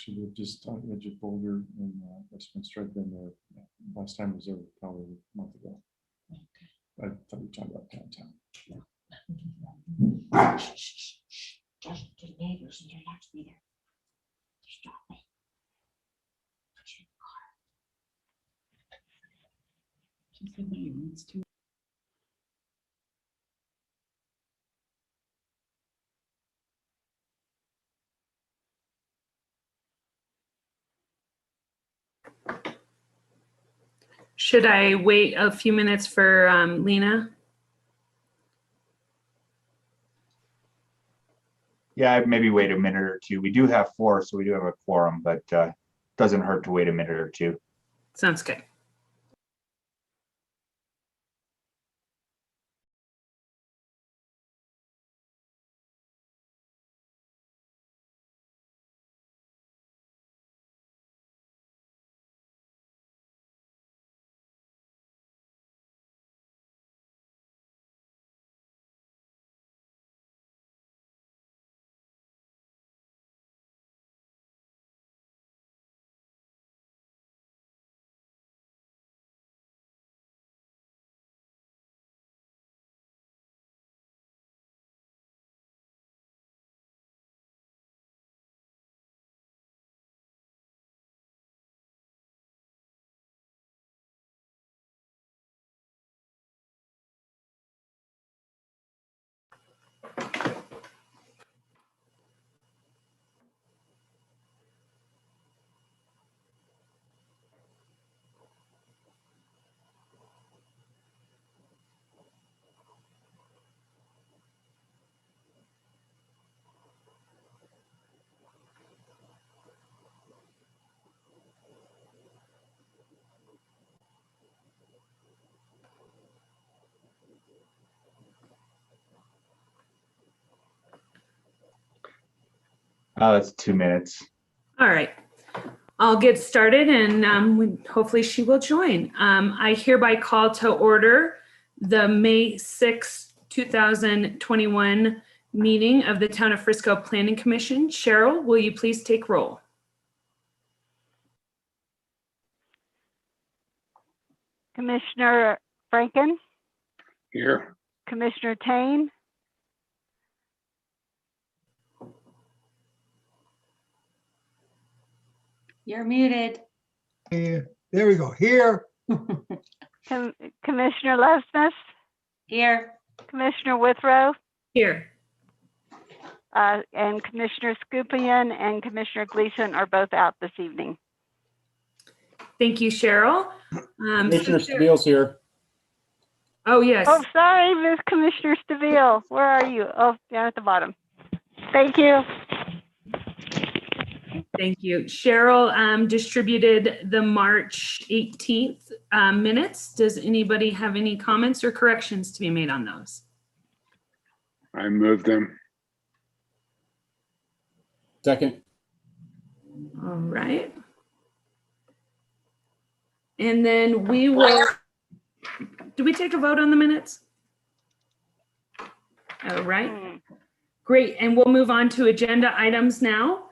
actually live just on the edge of Boulder and Westminster. I've been there. Last time was there probably a month ago. I thought we were talking about downtown. Just the neighbors and you're not to be there. Stop me. She said that he wants to. Should I wait a few minutes for Lena? Yeah, I'd maybe wait a minute or two. We do have 4, so we do have a quorum, but doesn't hurt to wait a minute or two. Sounds good. Oh, that's 2 minutes. All right. I'll get started and hopefully she will join. I hereby call to order the May 6, 2021 meeting of the Town of Frisco Planning Commission. Cheryl, will you please take roll? Commissioner Franken, Here. Commissioner Tane, You're muted. There we go. Here. Commissioner Lesmes, Here. Commissioner Withrow, Here. and Commissioner Scupion and Commissioner Gleason are both out this evening. Thank you, Cheryl. Commissioner Steele's here. Oh, yes. Oh, sorry, Miss Commissioner Stabile. Where are you? Oh, down at the bottom. Thank you. Thank you. Cheryl distributed the March 18th minutes. Does anybody have any comments or corrections to be made on those? I moved them. Second. All right. And then we will, do we take a vote on the minutes? All right. Great. And we'll move on to agenda items now.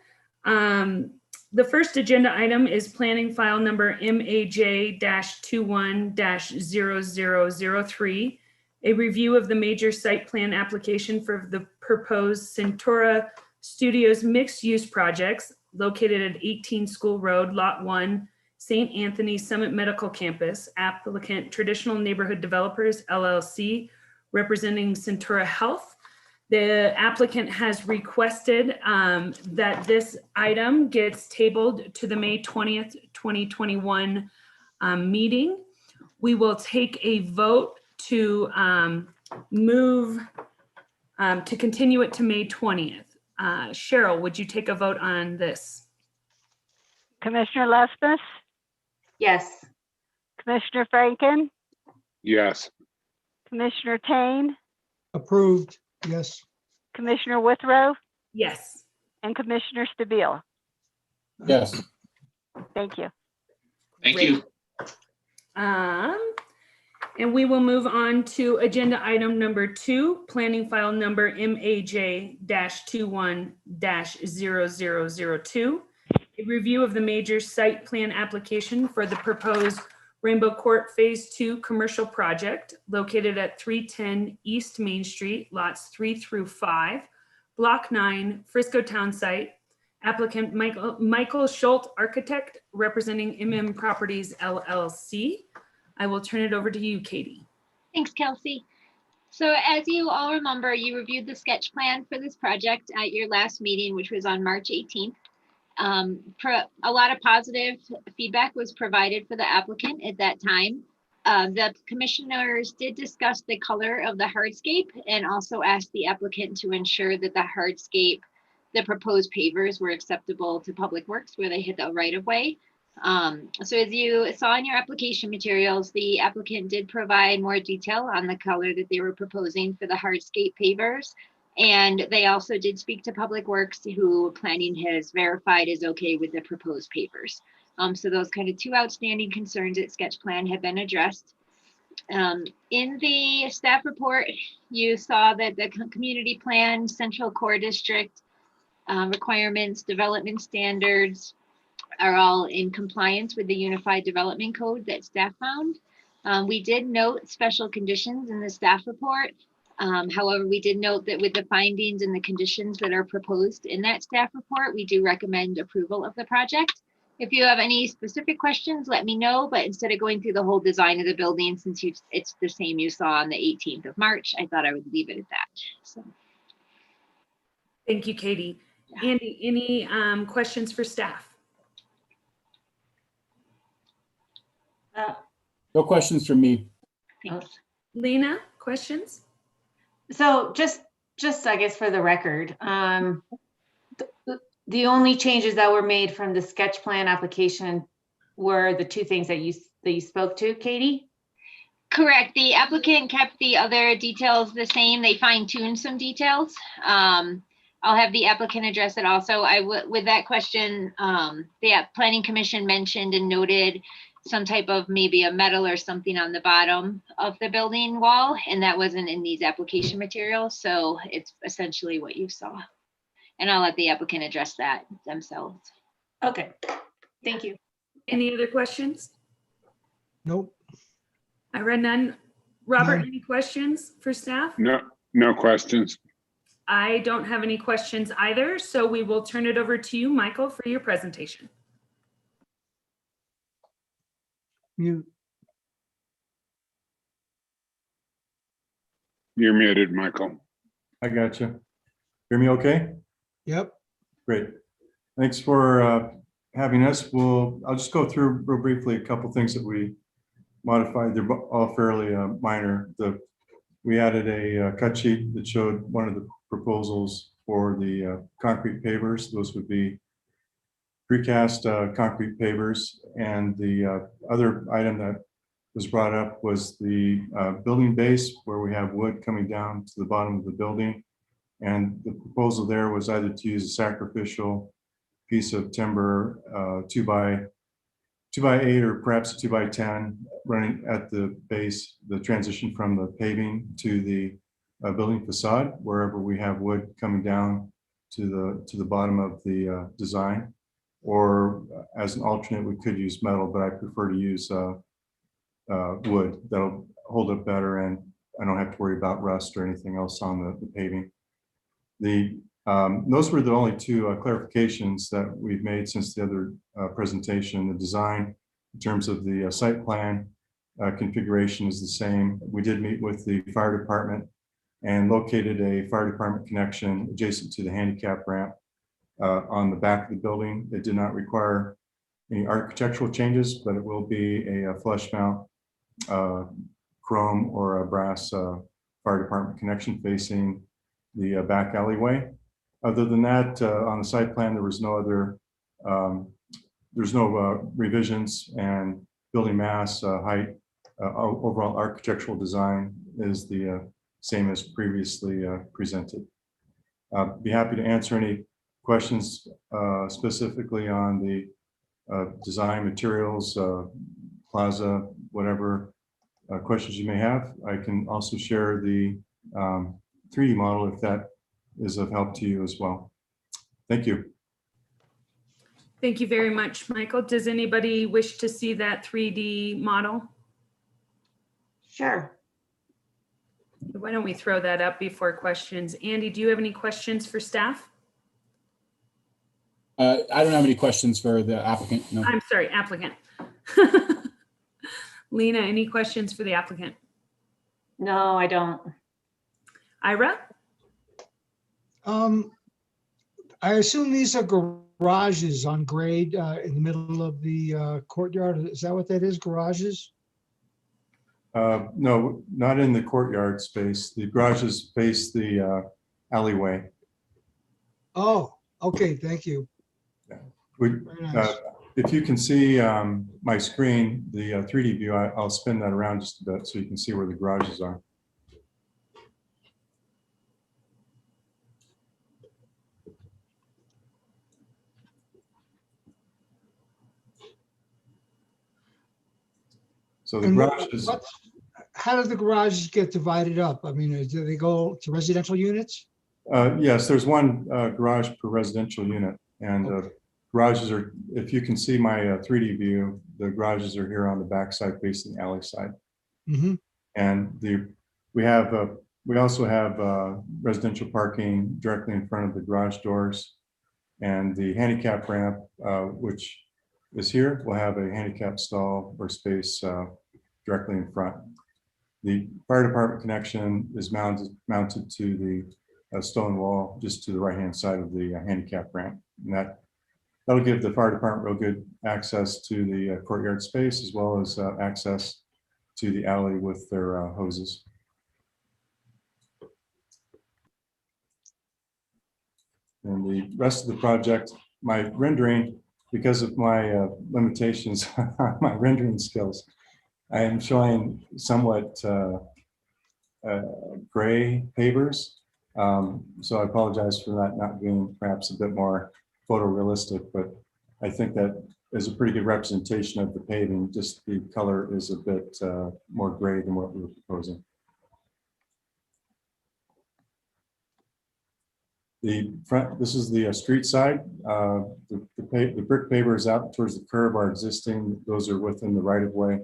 The first agenda item is planning file number MAJ-21-0003, a review of the major site plan application for the proposed Centura Studios mixed-use projects located at 18 School Road, Lot 1, St. Anthony Summit Medical Campus, applicant Traditional Neighborhood Developers, LLC, representing Centura Health. The applicant has requested that this item gets tabled to the May 20th, 2021 meeting. We will take a vote to to continue it to May 20th. Cheryl, would you take a vote on this? Commissioner Lesmes, Yes. Commissioner Franken, Yes. Commissioner Tane, Approved. Yes. Commissioner Withrow, Yes. and Commissioner Stabile. Yes. Thank you. Thank Great. you. And we will move on to agenda item number 2, planning file number MAJ-21-0002, A review of the major site plan application for the proposed Rainbow Court Phase 2 commercial project located at 310 East Main Street, lots 3 through 5, Block 9, Frisco Town Site. Applicant Michael Schultz, architect, representing Properties LLC. I will turn it over to you, Katie. Thanks, Kelsey. So as you all remember, you reviewed the sketch plan for this project at your last meeting, which was on March 18th. A lot of positive feedback was provided for the applicant at that time. The commissioners did discuss the color of the hardscape and also asked the applicant to ensure that the hardscape, the proposed pavers, were acceptable to Public Works where they hit the right of way. So as you saw in your application materials, the applicant did provide more detail on the color that they were proposing for the hardscape pavers. And they also did speak to Public Works, who planning has verified is okay with the proposed pavers. So those kind of two outstanding concerns at sketch plan have been addressed. In the staff report, you saw that the community plan, central core district requirements, development standards are all in compliance with the Unified Development Code that staff found. We did note special conditions in the staff report. However, we did note that with the findings and the conditions that are proposed in that staff report, we do recommend approval of the project. If you have any specific questions, let me know. But instead of going through the whole design of the building, since it's the same you saw on the 18th of March, I thought I would leave it at that. So. Thank you, Katie. Yeah. Andy, any questions for staff? No questions from me. Thanks. Lena, questions? So just I guess for the record, the only changes that were made from the sketch plan application were the two things that you spoke to, Katie? Correct. The applicant kept the other details the same. They fine-tuned some details. I'll have the applicant address it also. With that question, the Planning Commission mentioned and noted some type of maybe a metal or something on the bottom of the building wall, and that wasn't in these application materials. So it's essentially what you saw. And I'll let the applicant address that themselves. Okay, thank you. Any other questions? Nope. I read none. Robert, None. any questions for staff? No questions. I don't have any questions either, so we will turn it over to you, Michael, for your presentation. Mute. You're muted, Michael. I got you. Hear me okay? Yep. Great. Thanks for having us. I'll just go through real briefly a couple things that we modified. They're all fairly minor. We added a cut sheet that showed one of the proposals for the concrete pavers. Those would be precast concrete pavers. And the other item that was brought up was the building base, where we have wood coming down to the bottom of the building. And the proposal there was either to use a sacrificial piece of timber, 2x8 or perhaps 2x10, running at the base, the transition from the paving to the building facade, wherever we have wood coming down to the bottom of the design. Or as an alternate, we could use metal, but I prefer to use wood. That'll hold up better, and I don't have to worry about rust or anything else on the paving. Those were the only two clarifications that we've made since the other presentation. The design, in terms of the site plan configuration, is the same. We did meet with the fire department and located a fire department connection adjacent to the handicap ramp on the back of the building. It did not require any architectural changes, but it will be a flush mount chrome or a brass fire department connection facing the back alleyway. Other than that, on the site plan, there was no other, there's no revisions, and building mass, height, overall architectural design is the same as previously presented. Be happy to answer any questions specifically on the design materials, plaza, whatever questions you may have. I can also share the 3D model if that is of help to you as well. Thank you. Thank you very much, Michael. Does anybody wish to see that 3D model? Sure. Why don't we throw that up before questions? Andy, do you have any questions for staff? I don't have any questions for the applicant. No. I'm sorry, applicant. Lena, any questions for the applicant? No, I don't. Ira? I assume these are garages on grade in the middle of the courtyard. Is that what that is, garages? No, not in the courtyard space. The garages face the alleyway. Oh, okay, thank you. We, Very nice. if you can see my screen, the 3D view, I'll spin that around just a bit so you can see where the garages are. So the And garages, how do the garages get divided up? I mean, do they go to residential units? yes, there's one garage per residential unit, and garages are, if you can see my 3D view, the garages are here on the back side facing the alley side. Mm-hmm. And we also have residential parking directly in front of the garage doors, and the handicap ramp, which is here, will have a handicap stall or space directly in front. The fire department connection is mounted to the stone wall just to the right-hand side of the handicap ramp, and that'll give the fire department real good access to the courtyard space, as well as access to the alley with their hoses. And the rest of the project, my rendering, because of my limitations on my rendering skills, I am showing somewhat gray pavers. So I apologize for that not being perhaps a bit more photorealistic, but I think that is a pretty good representation of the paving. Just the color is a bit more gray than what we were proposing. The front, this is the street side. The brick pavers out towards the curb are existing. Those are within the right of way.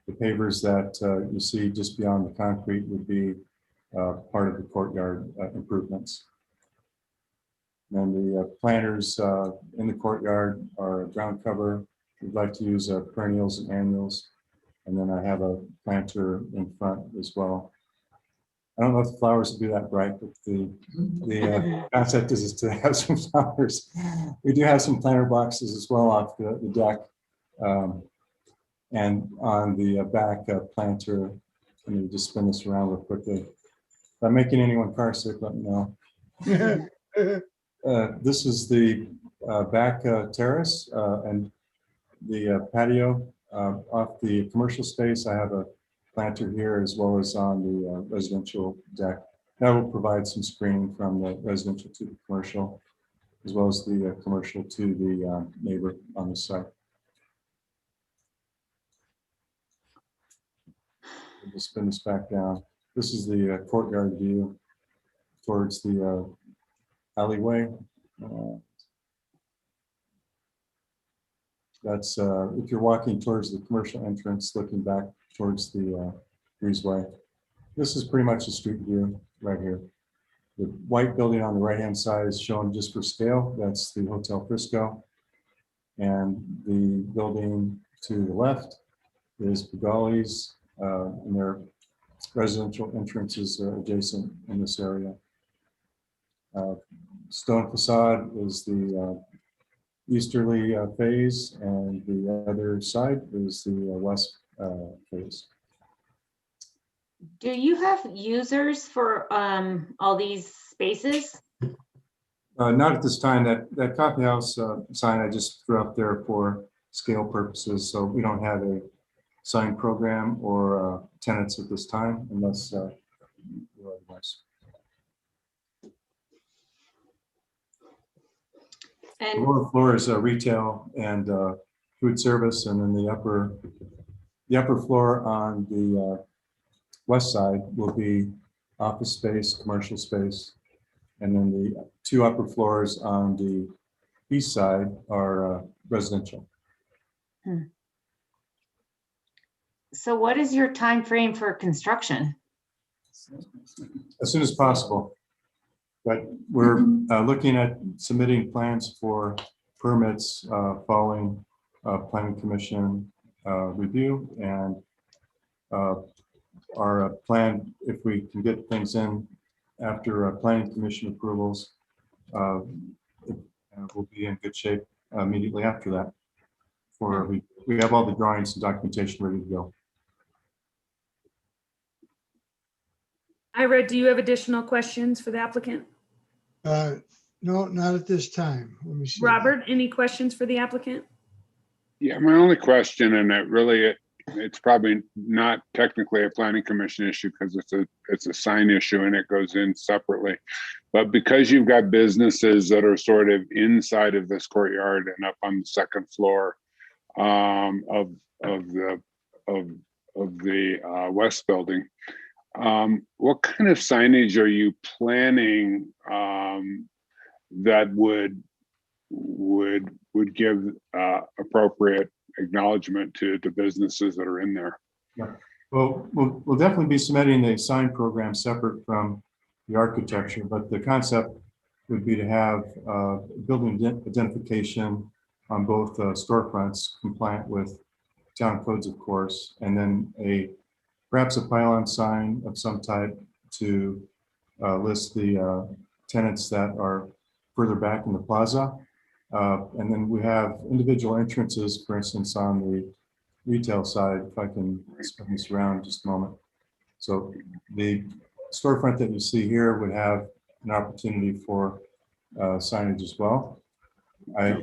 The pavers that you see just beyond the concrete would be part of the courtyard improvements. And the planters in the courtyard are ground cover. We'd like to use perennials and annuals. And then I have a planter in front as well. I don't know if the flowers will be that bright, but the concept is to have some flowers. We do have some planter boxes as well off the deck. And on the back planter, let me just spin this around real quickly. If I'm making anyone car sick, let me know. This is the back terrace and the patio off the commercial space. I have a planter here as well as on the residential deck. That will provide some screening from the residential to the commercial, as well as the commercial to the neighbor on the site. We'll just spin this back down. This is the courtyard view towards the alleyway. That's if you're walking towards the commercial entrance, looking back towards the breezeway. This is pretty much a street view right here. The white building on the right-hand side is shown just for scale. That's the Hotel Frisco. And the building to the left is Pagali's, and their residential entrances are adjacent in this area. Stone facade is the easterly phase, and the other side is the west phase. Do you have users for all these spaces? Not at this time. That coffee house sign I just threw up there for scale purposes, so we don't have a sign program or tenants at this time, unless otherwise. The And lower floor is retail and food service, and then the upper floor on the west side will be office space, commercial space, and then the two upper floors on the east side are residential. So what is your time frame for construction? As soon as possible. But we're looking at submitting plans for permits following planning commission review, and our plan, if we can get things in after planning commission approvals, we'll be in good shape immediately after that. We have all the drawings and documentation ready to go. Ira, do you have additional questions for the applicant? No, not at this time. Let me see. Robert, any questions for the applicant? Yeah, my only question, and it's probably not technically a planning commission issue because it's a sign issue and it goes in separately. But because you've got businesses that are sort of inside of this courtyard and up on the second floor of the West Building, what kind of signage are you planning that would give appropriate acknowledgement to the businesses that are in there? Yeah. Well, we'll definitely be submitting the sign program separate from the architecture, but the concept would be to have building identification on both storefronts compliant with town codes, of course, and then perhaps a pylon sign of some type to list the tenants that are further back in the plaza. And then we have individual entrances, for instance, on the retail side, if I can spin this around just a moment. So the storefront that you see here would have an opportunity for signage as well.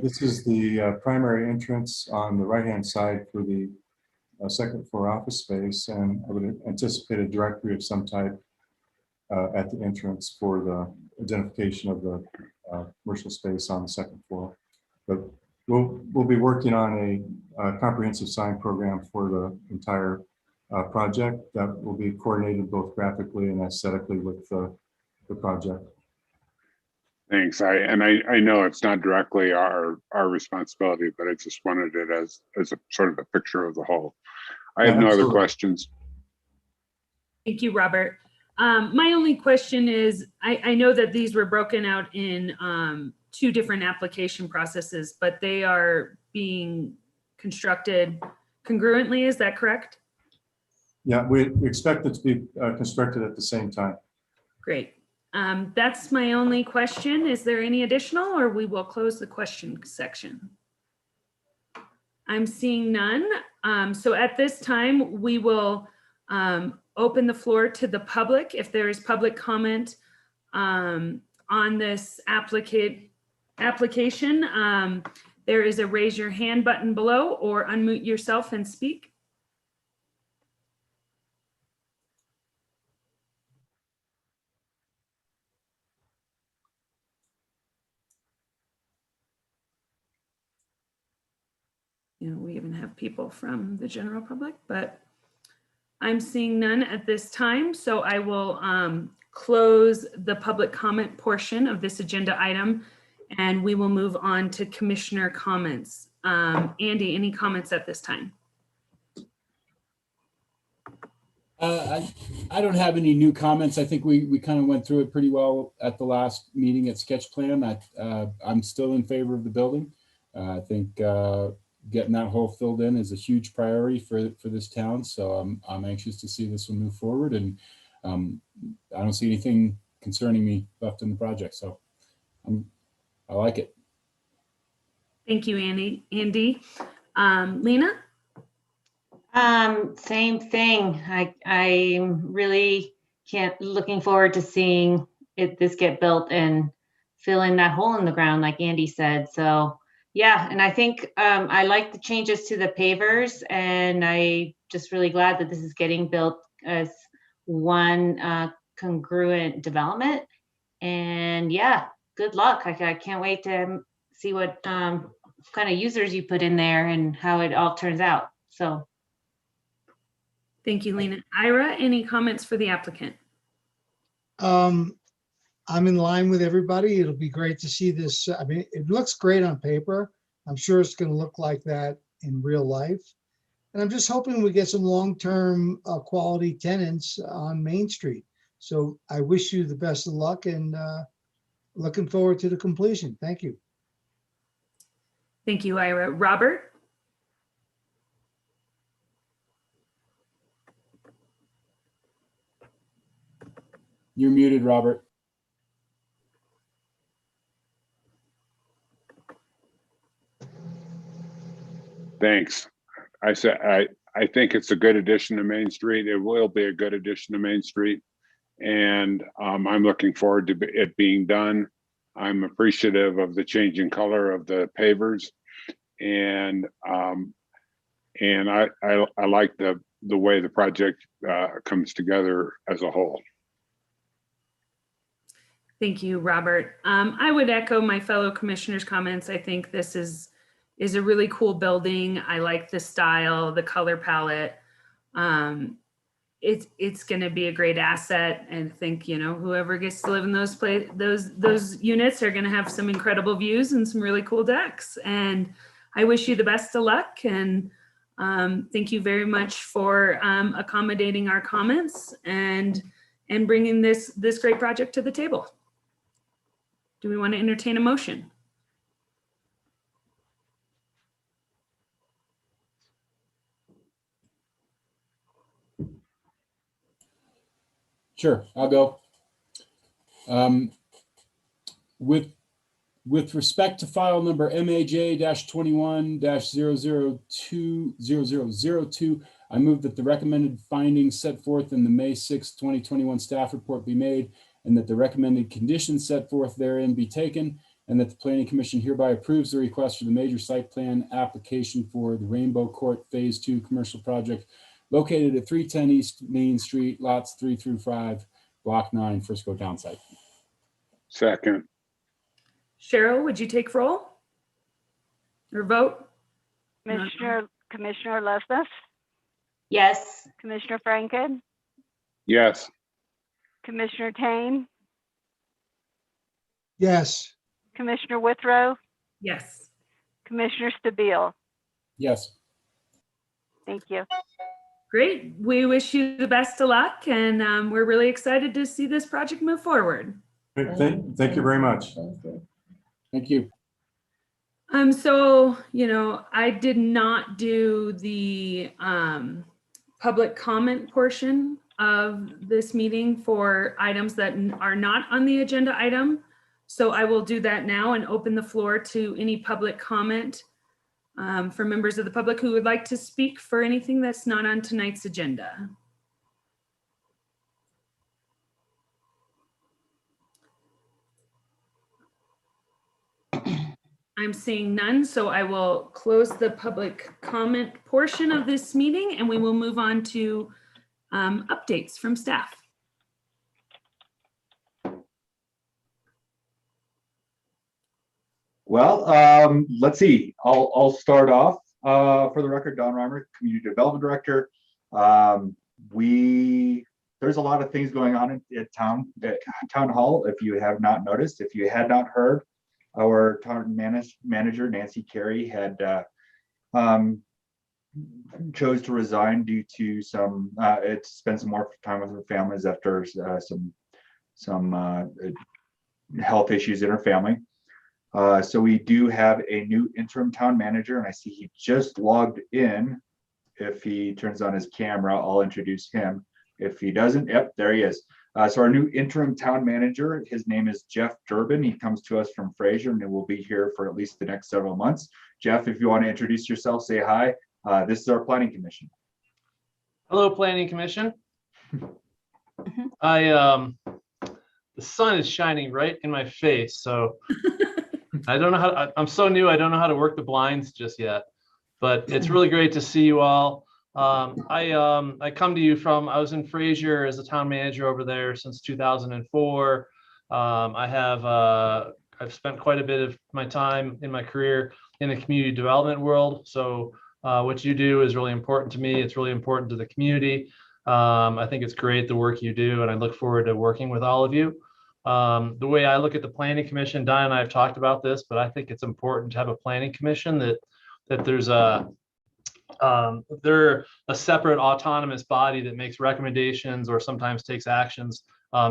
This is the primary entrance on the right-hand side for the second floor office space, and I would anticipate a directory of some type at the entrance for the identification of the commercial space on the second floor. But we'll be working on a comprehensive sign program for the entire project that will be coordinated both graphically and aesthetically with the project. Thanks. I know it's not directly our responsibility, but I just wanted it as a sort of a picture of the whole. I have no other questions. Thank you, Robert. My only question is, I know that these were broken out in two different application processes, but they are being constructed congruently. Is that correct? Yeah, we expect it to be constructed at the same time. Great. That's my only question. Is there any additional, or we will close the question section? I'm seeing none. So at this time, we will open the floor to the public. If there is public comment on this application, there is a raise your hand button below, or unmute yourself and speak. You know, we even have people from the general public, but I'm seeing none at this time. So I will close the public comment portion of this agenda item, and we will move on to commissioner comments. Andy, any comments at this time? I don't have any new comments. I think we kind of went through it pretty well at the last meeting at Sketch Plan. I'm still in favor of the building. I think getting that hole filled in is a huge priority for this town. So I'm anxious to see this one move forward, and I don't see anything concerning me left in the project. So I like it. Thank you, Andy. Lena? Same thing. I'm really looking forward to seeing this get built and fill in that hole in the ground, like Andy said. So yeah, and I think I like the changes to the pavers, and I just really glad that this is getting built as one congruent development. And yeah, good luck. I can't wait to see what kind of users you put in there and how it all turns out. So Thank you, Lena. Ira, any comments for the applicant? I'm in line with everybody. It'll be great to see this. I mean, it looks great on paper. I'm sure it's going to look like that in real life. And I'm just hoping we get some long-term quality tenants on Main Street. So I wish you the best of luck and looking forward to the completion. Thank you. Thank you, Ira. Robert? You're muted, Robert. Thanks. I said, I think it's a good addition to Main Street. It will be a good addition to Main Street. And I'm looking forward to it being done. I'm appreciative of the changing color of the pavers. And I like the way the project comes together as a whole. Thank you, Robert. I would echo my fellow commissioners' comments. I think this is a really cool building. I like the style, the color palette. It's going to be a great asset, and think, you know, whoever gets to live in those units are going to have some incredible views and some really cool decks. And I wish you the best of luck, and thank you very much for accommodating our comments and bringing this great project to the table. Do we want to entertain a motion? Sure, I'll go. With respect to file number MAJ-21-0020002, I move that the recommended findings set forth in the May 6, 2021 staff report be made, and that the recommended conditions set forth therein be taken, and that the Planning Commission hereby approves the request for the major site plan application for the Rainbow Court Phase 2 commercial project located at 310 East Main Street, lots 3 through 5, block 9, Frisco Downside. Second. Cheryl, would you take roll or vote? Commissioner Lesnes, Yes. Commissioner Franken, Yes. Commissioner Tane, Yes. Commissioner Withrow, Yes. Commissioner Stabile. Yes. Thank you. Great. We wish you the best of luck, and we're really excited to see this project move forward. Thank you very much. Thank you. So, you know, I did not do the public comment portion of this meeting for items that are not on the agenda item. So I will do that now and open the floor to any public comment for members of the public who would like to speak for anything that's not on tonight's agenda. I'm seeing none, so I will close the public comment portion of this meeting, and we will move on to updates from staff. Well, let's see. I'll start off. For the record, Don Reimer, Community Development Director. There's a lot of things going on at Town Hall. If you have not noticed, if you had not heard, our town manager Nancy Carey had chose to resign due to some spend some more time with her families after some health issues in her family. So we do have a new interim town manager, and I see he just logged in. If he turns on his camera, I'll introduce him. If he doesn't, yep, there he is. So our new interim town manager, his name is Jeff Durbin. He comes to us from Fraser, and will be here for at least the next several months. Jeff, if you want to introduce yourself, say hi. This is our Planning Commission. Hello, Planning Commission. The sun is shining right in my face, so I don't know how. I'm so new. I don't know how to work the blinds just yet, but it's really great to see you all. I come to you from, I was in Fraser as a town manager over there since 2004. I've spent quite a bit of my time in my career in the community development world. So what you do is really important to me. It's really important to the community. I think it's great the work you do, and I look forward to working with all of you. The way I look at the planning commission, Don and I have talked about this, but I think it's important to have a planning commission that there's they're a separate autonomous body that makes recommendations or sometimes takes actions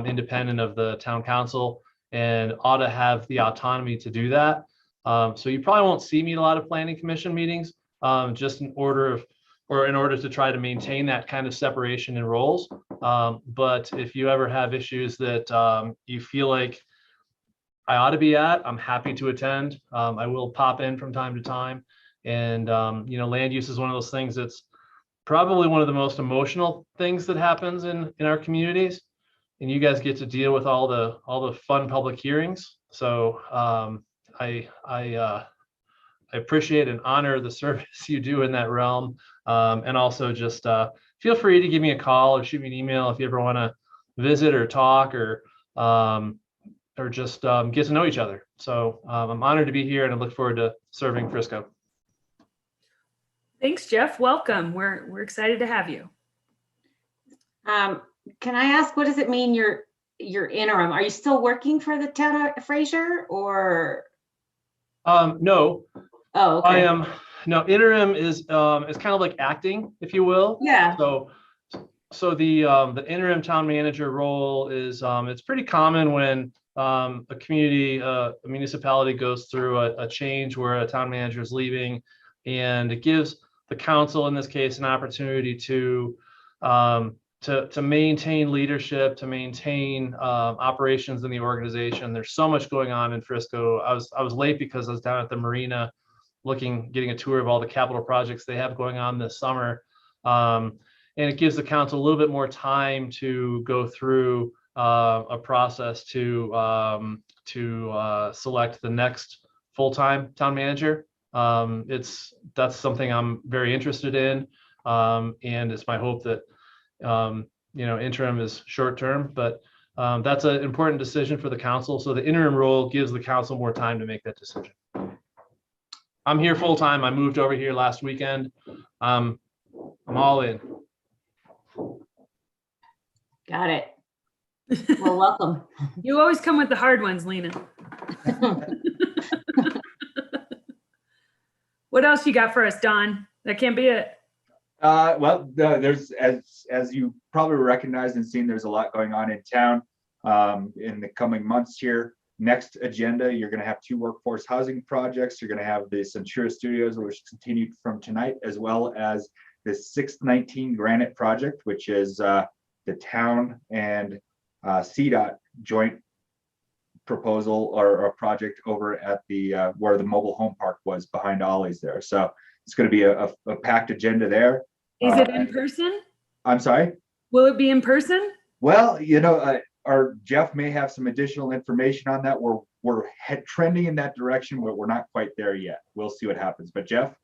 independent of the town council, and ought to have the autonomy to do that. So you probably won't see me at a lot of planning commission meetings, just in order to try to maintain that kind of separation in roles. But if you ever have issues that you feel like I ought to be at, I'm happy to attend. I will pop in from time to time. And land use is one of those things that's probably one of the most emotional things that happens in our communities. And you guys get to deal with all the fun public hearings. So I appreciate and honor the service you do in that realm. And also just feel free to give me a call or shoot me an email if you ever want to visit or talk or just get to know each other. So I'm honored to be here and I look forward to serving Frisco. Thanks, Jeff. Welcome. We're excited to have you. Can I ask, what does it mean you're interim? Are you still working for the town of Fraser or? No. Oh, okay. I am. No, interim is kind of like acting, if you will. Yeah. So the interim town manager role is it's pretty common when a community, a municipality goes through a change where a town manager is leaving, and it gives the council in this case an opportunity to maintain leadership, to maintain operations in the organization. There's so much going on in Frisco. I was late because I was down at the marina getting a tour of all the capital projects they have going on this summer. And it gives the council a little bit more time to go through a process to select the next full-time town manager. That's something I'm very interested in. And it's my hope that interim is short-term, but that's an important decision for the council. So the interim role gives the council more time to make that decision. I'm here full-time. I moved over here last weekend. I'm all in. Got it. Well, welcome. You always come with the hard ones, Lena. What else you got for us, Don? That can't be it. There's as you probably recognize and seen, there's a lot going on in town in the coming months here. Next agenda, you're going to have 2 workforce housing projects. You're going to have the Centura Studios, which continued from tonight, as well as the 619 Granite project, which is the town and CDOT joint proposal or a project over at the where the mobile home park was behind Ollie's there. So it's going to be a packed agenda there. Is it in person? I'm sorry? Will it be in person? Well, our Jeff may have some additional information on that. We're trending in that direction, but we're not quite there yet. We'll see what happens. But Jeff?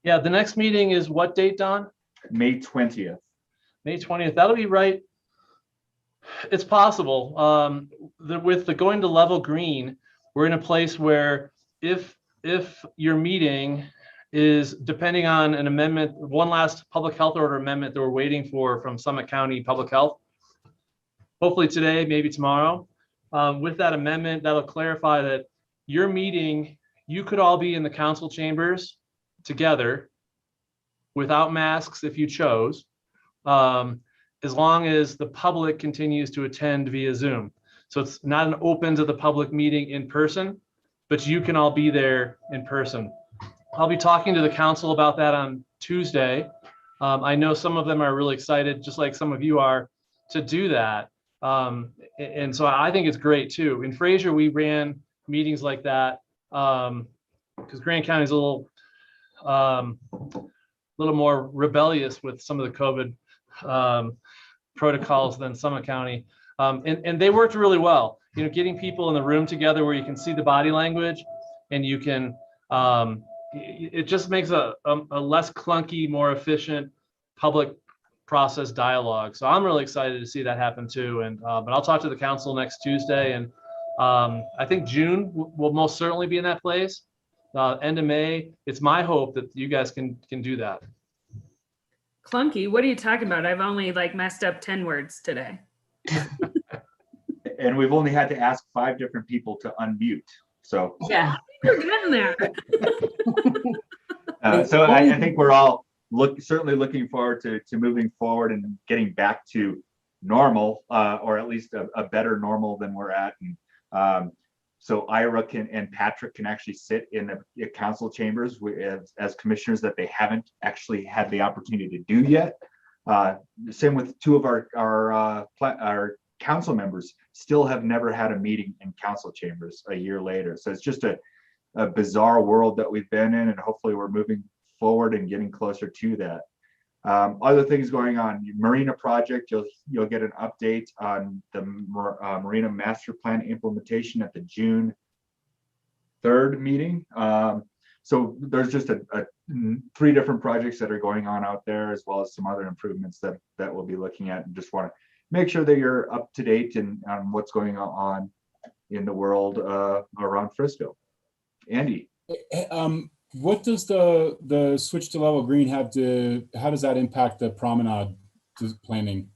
Yeah, the next meeting is what date, Don? May 20th. May 20th. That'll be right. It's possible. With the going to level green, we're in a place where if your meeting is depending on an amendment, one last public health order amendment that we're waiting for from Summit County Public Health, hopefully today, maybe tomorrow. With that amendment, that'll clarify that your meeting, you could all be in the council chambers together without masks if you chose, as long as the public continues to attend via Zoom. So it's not an open to the public meeting in person, but you can all be there in person. I'll be talking to the council about that on Tuesday. I know some of them are really excited, just like some of you are, to do that. And so I think it's great too. In Fraser, we ran meetings like that because Grant County is a little more rebellious with some of the COVID protocols than Summit County. And they worked really well. Getting people in the room together where you can see the body language and you can, it just makes a less clunky, more efficient public process dialogue. So I'm really excited to see that happen too. And but I'll talk to the council next Tuesday, and I think June will most certainly be in that place. End of May. It's my hope that you guys can do that. Clunky? What are you talking about? I've only messed up 10 words today. And we've only had to ask 5 different people to unmute. So, Yeah. You're getting there. so I think we're all certainly looking forward to moving forward and getting back to normal, or at least a better normal than we're at. And so Ira and Patrick can actually sit in the council chambers as commissioners that they haven't actually had the opportunity to do yet. Same with 2 of our council members still have never had a meeting in council chambers a year later. So it's just a bizarre world that we've been in, and hopefully we're moving forward and getting closer to that. Other things going on, Marina project, you'll get an update on the Marina Master Plan implementation at the June 3rd meeting. So there's just 3 different projects that are going on out there, as well as some other improvements that we'll be looking at, and just want to make sure that you're up to date on what's going on in the world around Frisco. Andy. What does the switch to level green how does that impact the promenade planning?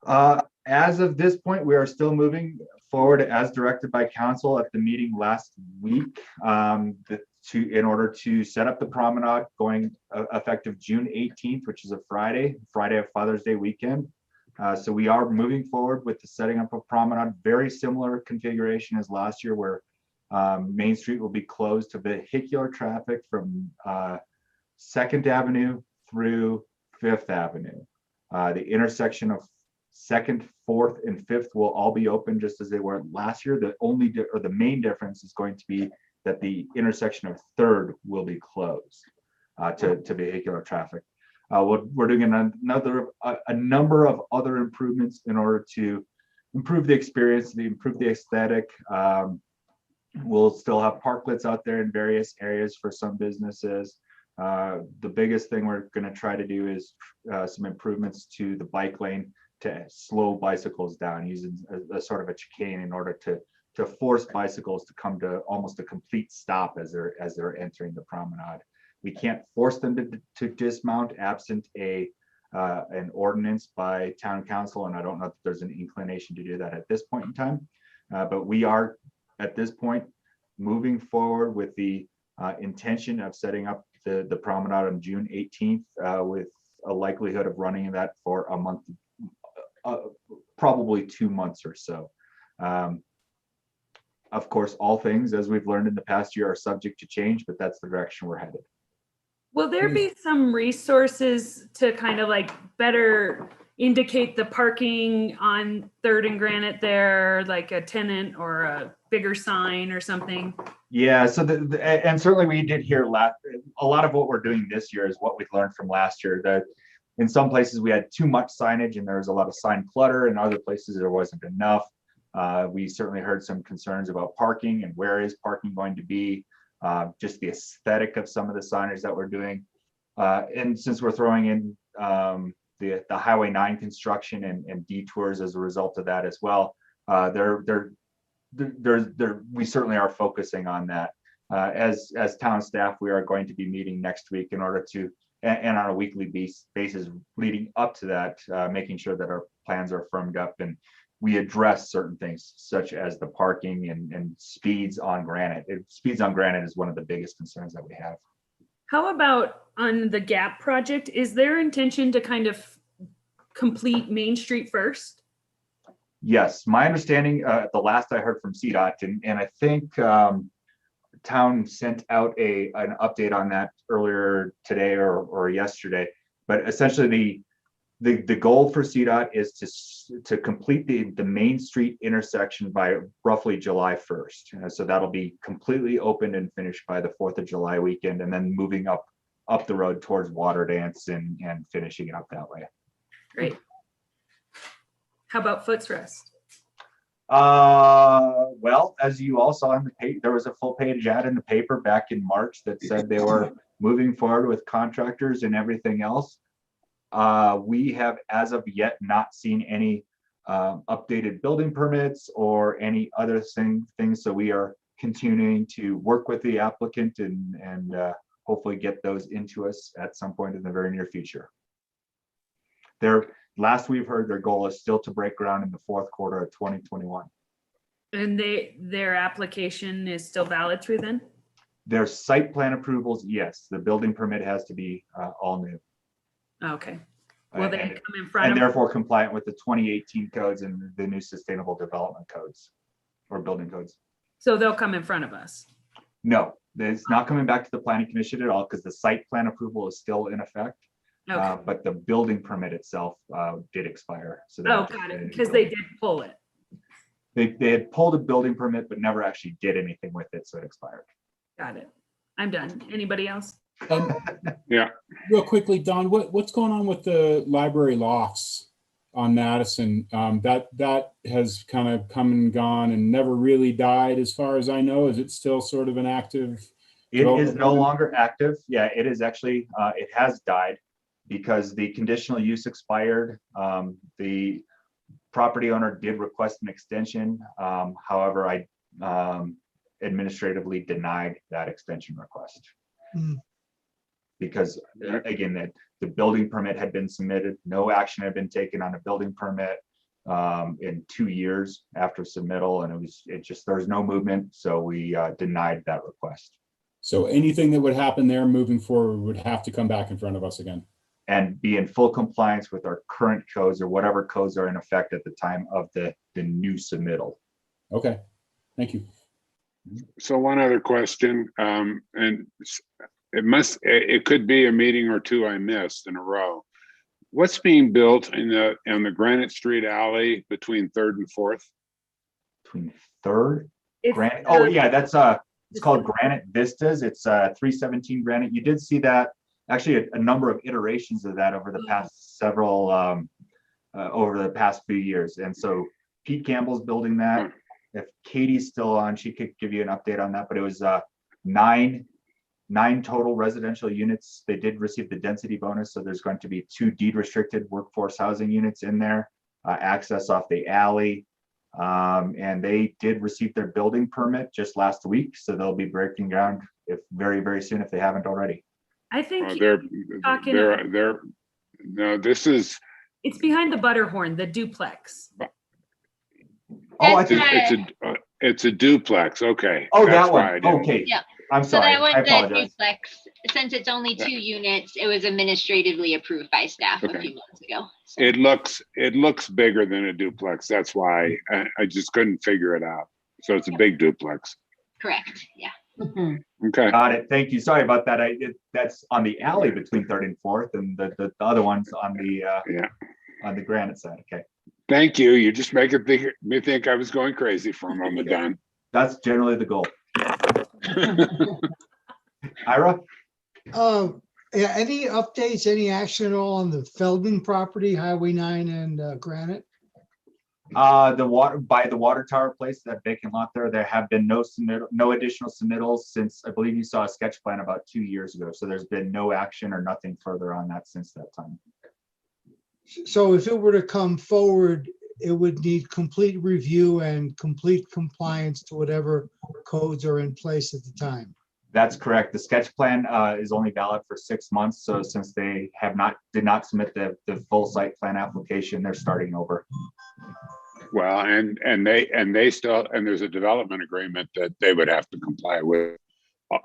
As of this point, we are still moving forward as directed by council at the meeting last week, in order to set up the promenade going effective June 18th, which is a Friday of Father's Day weekend. So we are moving forward with the setting up of promenade, very similar configuration as last year, where Main Street will be closed to vehicular traffic from 2nd Avenue through 5th Avenue. The intersection of 2nd, 4th, and 5th will all be open just as they were last year. The main difference is going to be that the intersection of 3rd will be closed to vehicular traffic. We're doing a number of other improvements in order to improve the experience, improve the aesthetic. We'll still have parklets out there in various areas for some businesses. The biggest thing we're going to try to do is some improvements to the bike lane to slow bicycles down, using a sort of a chicane in order to force bicycles to come to almost a complete stop as they're entering the promenade. We can't force them to dismount absent an ordinance by town council, and I don't know if there's an inclination to do that at this point in time. But we are at this point moving forward with the intention of setting up the promenade on June 18th, with a likelihood of running that for a month, probably 2 months or so. Of course, all things, as we've learned in the past year, are subject to change, but that's the direction we're headed. Will there be some resources to kind of like better indicate the parking on 3rd and Granite there, like a tenant or a bigger sign or something? Yeah, so and certainly we did hear a lot of what we're doing this year is what we learned from last year. That in some places we had too much signage and there was a lot of sign clutter, and other places there wasn't enough. We certainly heard some concerns about parking and where is parking going to be, just the aesthetic of some of the signage that we're doing. And since we're throwing in the Highway 9 construction and detours as a result of that as well, we certainly are focusing on that. As town staff, we are going to be meeting next week in order to, and on a weekly basis leading up to that, making sure that our plans are firmed up and we address certain things such as the parking and speeds on Granite. Speeds on Granite is one of the biggest concerns that we have. How about on the Gap project? Is there intention to kind of complete Main Street first? Yes, my understanding, the last I heard from CDOT, and I think town sent out an update on that earlier today or yesterday, but essentially the goal for CDOT is to complete the Main Street intersection by roughly July 1st. So that'll be completely opened and finished by the 4th of July weekend, and then moving up the road towards Water Dance and finishing it up that way. Great. How about Foots Rest? Well, as you all saw in the paper, there was a full page ad in the paper back in March that said they were moving forward with contractors and everything else. We have as of yet not seen any updated building permits or any other things. So we are continuing to work with the applicant and hopefully get those into us at some point in the very near future. Last we've heard, their goal is still to break ground in the 4th quarter of 2021. And their application is still valid through then? Their site plan approvals, yes, the building permit has to be all new. Okay. Will they And- come in front And of? therefore compliant with the 2018 codes and the new sustainable development codes or building codes. So they'll come in front of us? No, it's not coming back to the planning commission at all because the site plan approval is still in effect. Okay. But the building permit itself did expire. So Oh, that got it. Because they did pull it. they had pulled a building permit, but never actually did anything with it. So it expired. Got it. I'm done. Anybody else? Yeah. Real quickly, Don, what's going on with the library lofts on Madison? That has kind of come and gone and never really died as far as I know. Is it still sort of an active? It is no longer active. Yeah, it is actually, it has died because the conditional use expired. The property owner did request an extension. However, I administratively denied that extension request. Hmm. Because again, that the building permit had been submitted, no action had been taken on a building permit in 2 years after submittal, and there was no movement, so we denied that request. So anything that would happen there moving forward would have to come back in front of us again. And be in full compliance with our current codes or whatever codes are in effect at the time of the new submittal. Okay, thank you. So one other question, and it could be a meeting or two I missed in a row. What's being built in the Granite Street alley between 3rd and 4th? Between 3rd? It's, Granite, oh yeah, that's it's called Granite Vistas. It's 317 Granite. You did see that, actually a number of iterations of that over the past several, over the past few years. And so Pete Campbell's building that. If Katie's still on, she could give you an update on that, but it was nine total residential units. They did receive the density bonus. So there's going to be 2 deed restricted workforce housing units in there, access off the alley. And they did receive their building permit just last week. So they'll be breaking ground very, very soon if they haven't already. I think No, this is. it's behind the Butterhorn, the duplex. Oh, It's a duplex. Okay. Oh, That's that why I one. didn't- Okay. Yeah. I'm So sorry. that one, I the apologize. duplex, since it's only 2 units, it was administratively approved by staff a Okay. few months ago. So, It looks bigger than a duplex. That's why I just couldn't figure it out. So it's a big duplex. correct, yeah. Okay. Got it. Thank you. Sorry about that. That's on the alley between 3rd and 4th, and the other one's on the on the Granite side. Okay. Thank you. You just make me think I was going crazy for a moment, Don. That's generally the goal. Ira? Yeah, any updates, any action at all on the Feldman property, Highway 9 and Granite? The water tower place, that vacant lot there have been no additional submittals since, I believe you saw a sketch plan about 2 years ago. So there's been no action or nothing further on that since that time. So if it were to come forward, it would need complete review and complete compliance to whatever codes are in place at the time. That's correct. The sketch plan is only valid for 6 months. So since they did not submit the full site plan application, they're starting over. Well, and they still, and there's a development agreement that they would have to comply with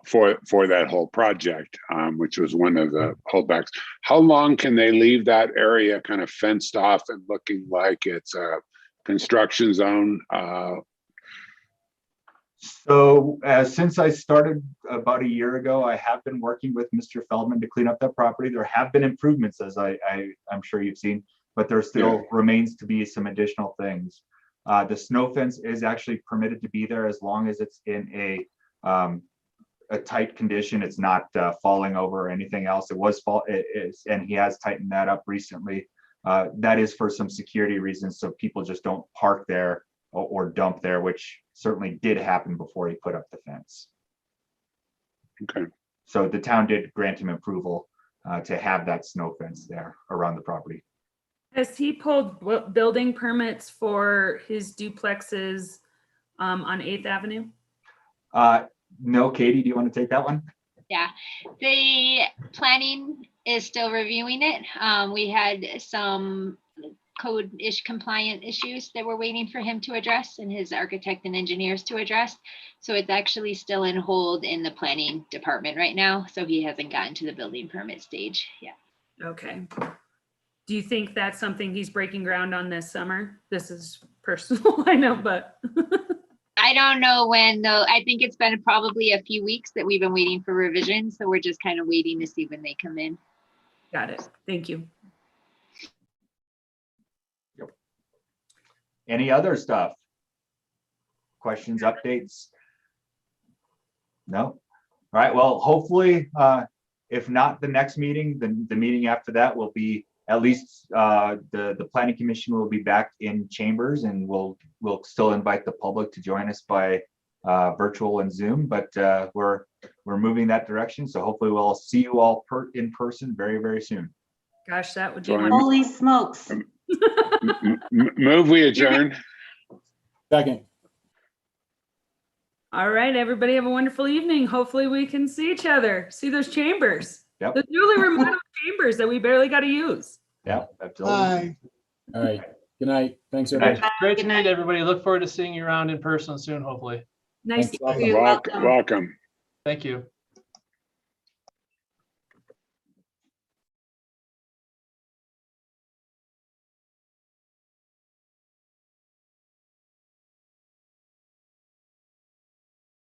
for that whole project, which was one of the holdbacks. How long can they leave that area kind of fenced off and looking like it's a construction zone? So since I started about a year ago, I have been working with Mr. Feldman to clean up that property. There have been improvements, as I'm sure you've seen, but there still remains to be some additional things. The snow fence is actually permitted to be there as long as it's in a tight condition. It's not falling over or anything else. And he has tightened that up recently. That is for some security reasons, so people just don't park there or dump there, which certainly did happen before he put up the fence. Okay. So the town did grant him approval to have that snow fence there around the property. Has he pulled building permits for his duplexes on 8th Avenue? No, Katie, do you want to take that one? Yeah, the planning is still reviewing it. We had some code-ish compliant issues that we're waiting for him to address and his architect and engineers to address. So it's actually still in hold in the planning department right now. So he hasn't gotten to the building permit stage yet. Okay. Do you think that's something he's breaking ground on this summer? This is personal, I know, but. I don't know when though. I think it's been probably a few weeks that we've been waiting for revisions. So we're just kind of waiting to see when they come in. Got it. Thank you. Any other stuff? Questions, updates? No? All right, well, hopefully, if not the next meeting, then the meeting after that will be at least the planning commission will be back in chambers, and we'll still invite the public to join us by virtual and Zoom, but we're moving that direction. So hopefully we'll see you all in person very, very soon. Gosh, that would be So I'm- wonderful. Holy smokes. Move we adjourn. Second. All right, everybody have a wonderful evening. Hopefully we can see each other, see those chambers. Yep. The newly remodeled chambers that we barely got to use. Yeah, absolutely. Bye. All right. Good night. Thanks, Good night. everybody. Great to Good meet night. everybody. Look forward to seeing you around in person soon, hopefully. Nice. Thanks. to meet you. Welcome. Welcome. Thank you.